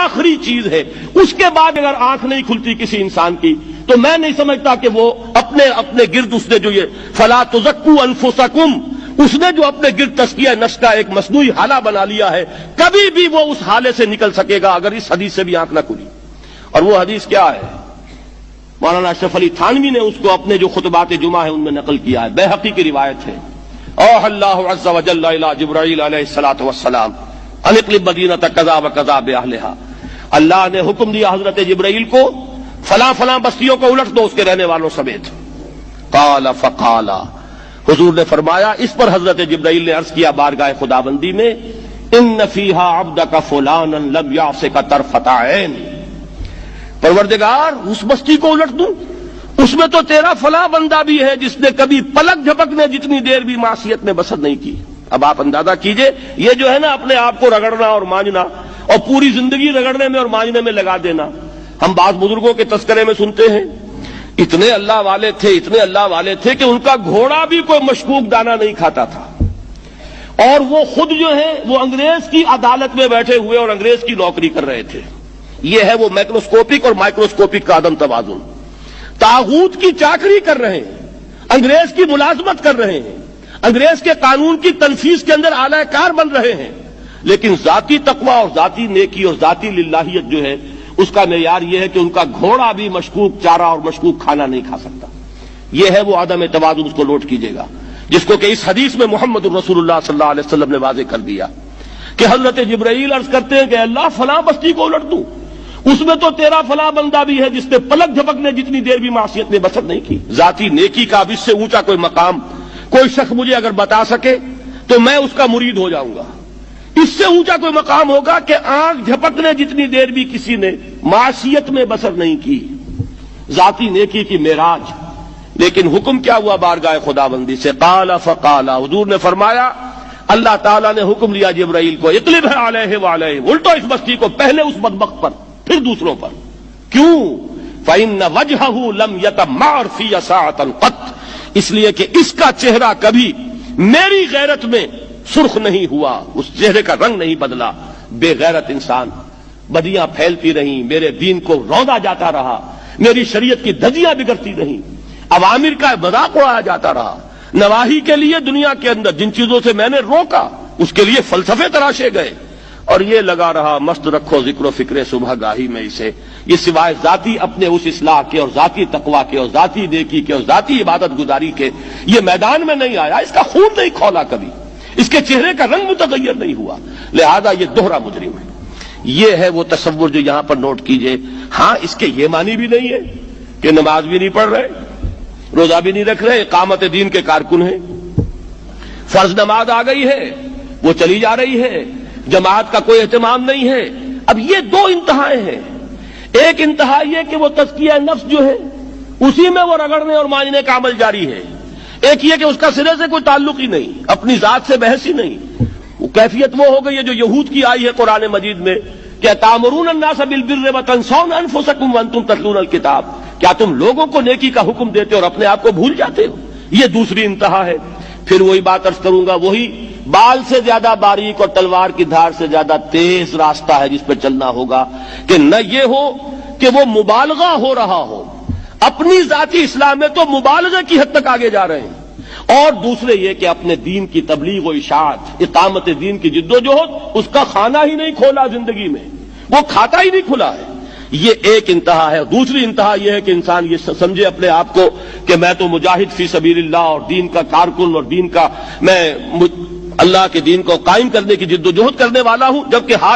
آخری چیز ہے، اس کے بعد اگر آنکھ نہیں کھلتی کسی انسان کی تو میں نہیں سمجھتا کہ وہ اپنے گرد اس نے جو یہ فلا تزکوا انفسکم، اس نے جو اپنے گرد تزکیہ نفس کا ایک مصنوعی حالہ بنا لیا ہے، کبھی بھی وہ اس حالے سے نکل سکے گا اگر اس حدیث سے بھی آنکھ نہ کھلی۔ اور وہ حدیث کیا ہے؟ مولانا اشرف علی تھانوی نے اس کو اپنے جو خطبات جمعہ ہیں ان میں نقل کیا ہے، بیہقی کی روایت ہے۔ اوحى اللہ عز وجل الی جبرائیل علیہ الصلوۃ والسلام ان اقلب مدینۃ کذا وکذا باہلها، اللہ نے حکم دیا حضرت جبرائیل کو فلاں فلاں بستیوں کو الٹ دو اس کے رہنے والوں سمیت۔ قال فقال، حضور نے فرمایا، اس پر حضرت جبرائیل نے عرض کیا بارگاہ خداوندی میں، ان فیہا عبدک فلانا لم یعصک طرفۃ عین، پروردگار اس بستی کو الٹ دوں، اس میں تو تیرا فلاں بندہ بھی ہے جس نے کبھی پلک جھپکنے جتنی دیر بھی معصیت میں بسر نہیں کی۔ اب آپ اندازہ کیجئے، یہ جو ہے نا اپنے آپ کو رگڑنا اور مانجنا اور پوری زندگی رگڑنے میں اور مانجنے میں لگا دینا، ہم بعض بزرگوں کے تذکرے میں سنتے ہیں اتنے اللہ والے تھے، اتنے اللہ والے تھے کہ ان کا گھوڑا بھی کوئی مشکوک دانہ نہیں کھاتا تھا، اور وہ خود جو ہے وہ انگریز کی عدالت میں بیٹھے ہوئے اور انگریز کی نوکری کر رہے تھے۔ یہ ہے وہ میکروسکوپک اور مائکروسکوپک کا عدم توازن، طاغوت کی چاکری کر رہے ہیں، انگریز کی ملازمت کر رہے ہیں، انگریز کے قانون کی تنفیذ کے اندر اعلی کار بن رہے ہیں، لیکن ذاتی تقوی اور ذاتی نیکی اور ذاتی للہیت جو ہے اس کا معیار یہ ہے کہ ان کا گھوڑا بھی مشکوک چارہ اور مشکوک کھانا نہیں کھا سکتا۔ یہ ہے وہ عدم توازن، اس کو نوٹ کیجئے گا، جس کو کہ اس حدیث میں محمد الرسول اللہ صلی اللہ علیہ وسلم نے واضح کر دیا کہ حضرت جبرائیل عرض کرتے ہیں کہ اللہ فلاں بستی کو الٹ دوں، اس میں تو تیرا فلاں بندہ بھی ہے جس نے پلک جھپکنے جتنی دیر بھی معصیت میں بسر نہیں کی۔ ذاتی نیکی کا اب اس سے اونچا کوئی مقام کوئی شخص مجھے اگر بتا سکے تو میں اس کا مرید ہو جاؤں گا۔ اس سے اونچا کوئی مقام ہوگا کہ آنکھ جھپکنے جتنی دیر بھی کسی نے معصیت میں بسر نہیں کی، ذاتی نیکی کی معراج۔ لیکن حکم کیا ہوا بارگاہ خداوندی سے؟ قال فقال، حضور نے فرمایا، اللہ تعالیٰ نے حکم لیا جبرائیل کو، اقلب علیہ وعلیہ، الٹو اس بستی کو، پہلے اس بدبخت پر پھر دوسروں پر۔ کیوں؟ فإن وجهه لم يتمعر في ساعة قط، اس لیے کہ اس کا چہرہ کبھی میری غیرت میں سرخ نہیں ہوا، اس چہرے کا رنگ نہیں بدلا۔ بے غیرت انسان، بدیاں پھیلتی رہیں، میرے دین کو روندا جاتا رہا، میری شریعت کی دھجیاں بگڑتی رہیں، عوامر کا مذاق اڑایا جاتا رہا، نواہی کے لیے دنیا کے اندر جن چیزوں سے میں نے روکا اس کے لیے فلسفے تراشے گئے، اور یہ لگا رہا مست رکھو ذکر و فکر صبح گاہی میں اسے، یہ سوائے ذاتی اپنے اس اصلاح کے اور ذاتی تقوی کے اور ذاتی نیکی کے اور ذاتی عبادت گزاری کے یہ میدان میں نہیں آیا، اس کا خون نہیں کھولا کبھی، اس کے چہرے کا رنگ متغیر نہیں ہوا، لہذا یہ دوہرا مجرم ہے۔ یہ ہے وہ تصور جو یہاں پر نوٹ کیجئے۔ ہاں، اس کے یہ معنی بھی نہیں ہے کہ نماز بھی نہیں پڑھ رہے، روزہ بھی نہیں رکھ رہے، اقامت دین کے کارکن ہیں، فرض نماز آ گئی ہے وہ چلی جا رہی ہے، جماعت کا کوئی اہتمام نہیں ہے۔ اب یہ دو انتہائیں ہیں، ایک انتہا یہ کہ وہ تزکیہ نفس جو ہے اسی میں وہ رگڑنے اور مانجنے کا عمل جاری ہے، ایک یہ کہ اس کا سرے سے کوئی تعلق ہی نہیں، اپنی ذات سے بحث ہی نہیں۔ وہ کیفیت وہ ہو گئی ہے جو یہود کی آئی ہے قرآن مجید میں کہ تامرون الناس بالبر وتنسون انفسکم وانتم تتلون الکتاب، کیا تم لوگوں کو نیکی کا حکم دیتے اور اپنے آپ کو بھول جاتے ہو؟ یہ دوسری انتہا ہے۔ پھر وہی بات عرض کروں گا، وہی بال سے زیادہ باریک اور تلوار کی دھار سے زیادہ تیز راستہ ہے جس پہ چلنا ہوگا کہ نہ یہ ہو کہ وہ مبالغہ ہو رہا ہو، اپنی ذاتی اصلاح میں تو مبالغہ کی حد تک آگے جا رہے ہیں، اور دوسرے یہ کہ اپنے دین کی تبلیغ و اشاعت، اقامت دین کی جد و جہد، اس کا کھانا ہی نہیں کھولا زندگی میں، وہ کھاتا ہی نہیں کھلا ہے۔ یہ ایک انتہا ہے۔ دوسری انتہا یہ ہے کہ انسان یہ سمجھے اپنے آپ کو کہ میں تو مجاہد فی سبیل اللہ اور دین کا کارکن اور دین کا میں اللہ کے دین کو قائم کرنے کی جد و جہد کرنے والا ہوں، جبکہ